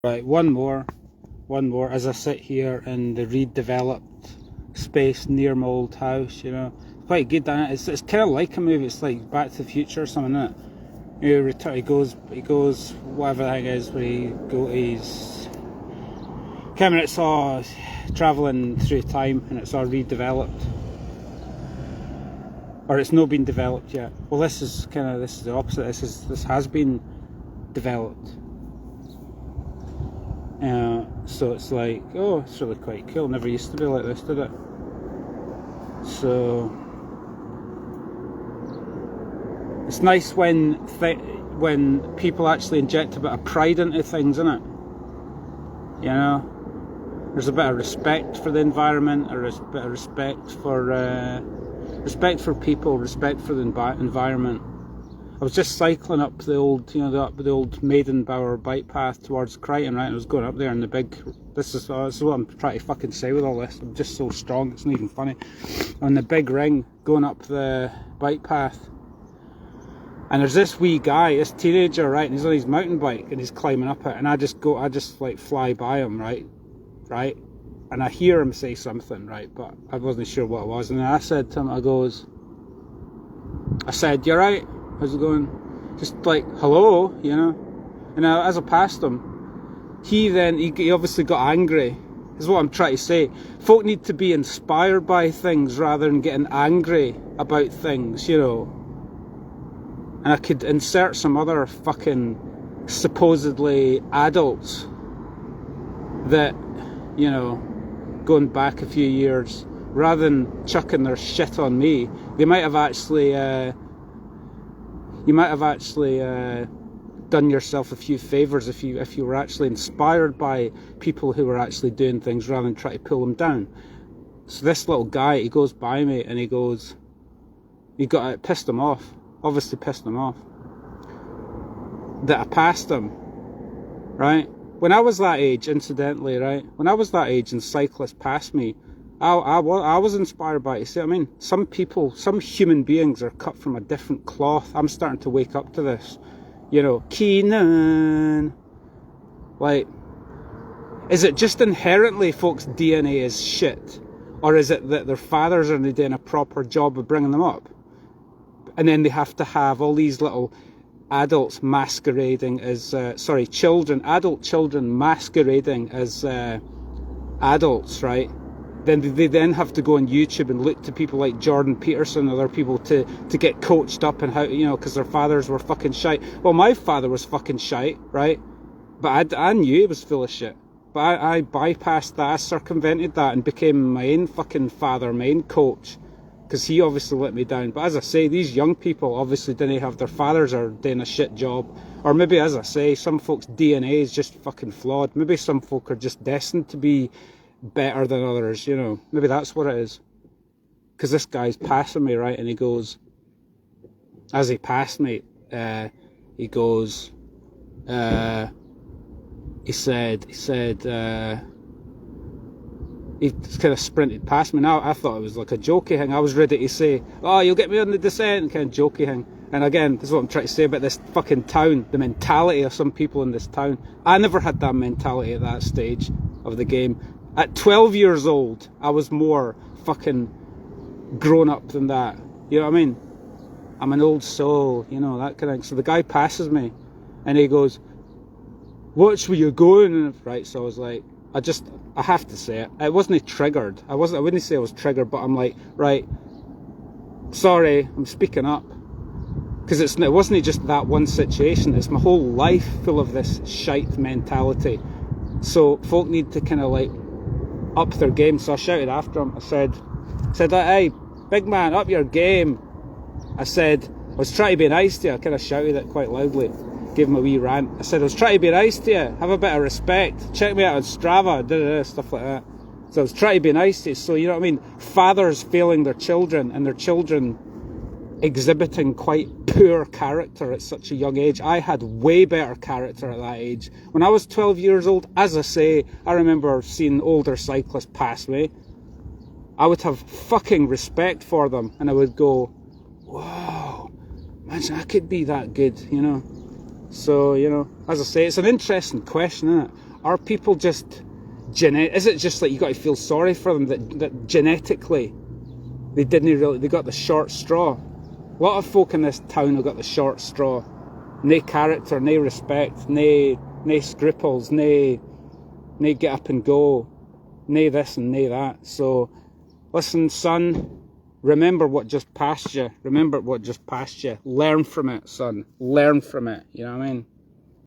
Right, one more as I sit here in the redeveloped space near my old house, you know. Quite good, isn't it? It's kind of like a movie, it's like Back to the Future or something, isn't it? He goes, whatever the thing is, where he's can't remember, it's all travelling through time and it's all redeveloped. Or it's not been developed yet. Well, this is the opposite. This has been developed. So it's like, oh, it's really quite cool. Never used to be like this, did it? So it's nice when people actually inject a bit of pride into things, isn't it? You know, there's a bit of respect for the environment, or a bit of respect for people, respect for the environment. I was just cycling up the old, you know, the old Maidenbower bike path towards Crichton, right? And I was going up there in the big. This is what I'm trying to fucking say with all this. I'm just so strong. It's not even funny. On the big ring, going up the bike path, and there's this wee guy, this teenager, right? And he's on his mountain bike and he's climbing up it, and I just like fly by him, right, and I hear him say something, right? But I wasn't sure what it was, and then I said to him, I said, "You right? How's it going?" Just like, hello, you know. And as I passed him, he obviously got angry. Is what I'm trying to say. Folk need to be inspired by things rather than getting angry about things, you know. And I could insert some other fucking supposedly adults that, you know, going back a few years, rather than chucking their shit on me, they might have actually done yourself a few favours if you were actually inspired by people who were actually doing things rather than try to pull them down. So this little guy, he goes by me and it pissed him off, obviously pissed him off, that I passed him, right? When I was that age, incidentally, right? When I was that age and cyclists passed me, I was inspired by it. See what I mean? Some people, some human beings are cut from a different cloth. I'm starting to wake up to this. You know, Keenan. Like, is it just inherently folks' DNA is shit? Or is it that their fathers aren't doing a proper job of bringing them up? And then they have to have all these little adults masquerading as, adult children masquerading as adults, right? Then they then have to go on YouTube and look to people like Jordan Peterson and other people to get coached up and how, you know, because their fathers were fucking shite. Well, my father was fucking shite, right? But I knew he was full of shit. But I bypassed that, I circumvented that and became my own fucking father, my own coach. Because he obviously let me down. But as I say, these young people obviously didn't have their fathers are doing a shit job. Or maybe, as I say, some folks' DNA is just fucking flawed. Maybe some folk are just destined to be better than others, you know. Maybe that's what it is. Because this guy's passing me, right? And he goes, as he passed me, he goes, he kind of sprinted past me. Now I thought it was like a jokey thing. I was ready to say, "Oh, you'll get me on the descent," kind of jokey thing. And again, this is what I'm trying to say about this fucking town, the mentality of some people in this town. I never had that mentality at that stage of the game. At 12 years old, I was more fucking grown up than that. You know what I mean? I'm an old soul, you know, that kind of thing. So the guy passes me and he goes, "Watch where you're going." Right, so I was like, I have to say it. It wasn't triggered. I wouldn't say I was triggered, but I'm like, right, sorry, I'm speaking up. Because it wasn't just that one situation, it's my whole life full of this shite mentality. So folk need to kind of like up their game. So I shouted after him. I said, "Hey, big man, up your game." I was trying to be nice to you. I kind of shouted it quite loudly. Gave him a wee rant. I said, "I was trying to be nice to you. Have a bit of respect. Check me out on Strava," stuff like that. So I was trying to be nice to you. So, you know what I mean? Fathers failing their children and their children exhibiting quite poor character at such a young age. I had way better character at that age. When I was 12 years old, as I say, I remember seeing older cyclists pass me. I would have fucking respect for them and I would go, "Whoa, imagine I could be that good," you know? So, you know, as I say, it's an interesting question, isn't it? Are people just is it just like you got to feel sorry for them that genetically they got the short straw? A lot of folk in this town have got the short straw. No character, no respect, no scruples, no get up and go, no this and no that. So listen, son, remember what just passed you. Learn from it, son. Learn from it. You know what I mean?